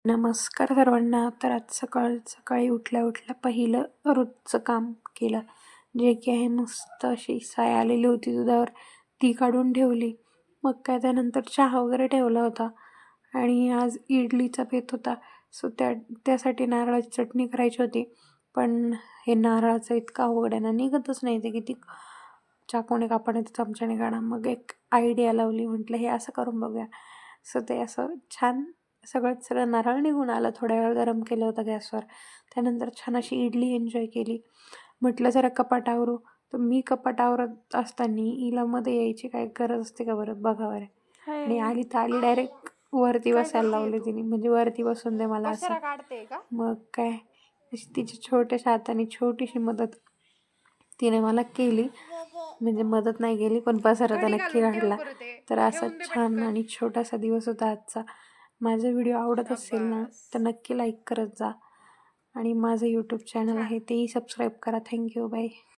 नमस्कार सर्वांना. तर आज सकाळी उठल्या उठल्या पहिलं रोजचं काम केलं, जे की आहे मस्त अशी साय आलेली होती दुधावर, ती काढून ठेवली. मग काय त्यानंतर चहा वगैरे ठेवला होता आणि आज इडलीचा बेत होता. सो त्यासाठी नारळाची चटणी करायची होती. पण हे नारळाचं इतका अवघड आहे ना, निघतच नाही ते, किती चाकूने कापणे चमच्याने काढा. मग एक आयडिया लावली, म्हटलं हे असं करून बघूया. सो ते असं छान सगळं नारळ निघून आलं. थोड्या वेळ गरम केलं होतं गॅसवर. त्यानंतर छान अशी इडली एन्जॉय केली. म्हटलं जरा कपाट आवरू. तर मी कपाट आवरत असताना हिला मध्ये यायची काय गरज असते का बरं, बघा बरं. आणि आली तर आली डायरेक्ट वरती बसायला लावले तिने, म्हणजे वरती बसून दे मला असं. मग काय तिच्या छोट्याशा हाताने छोटीशी मदत तिने मला केली, म्हणजे मदत नाही केली पण पसारा तर नक्की काढला. तर असा छान आणि छोटासा दिवस होता आजचा. माझा व्हिडिओ आवडत असेल ना तर नक्की लाईक करत जा आणि माझं यूट्यूब चॅनल आहे तेही सबस्क्राईब करा. Thank you, bye.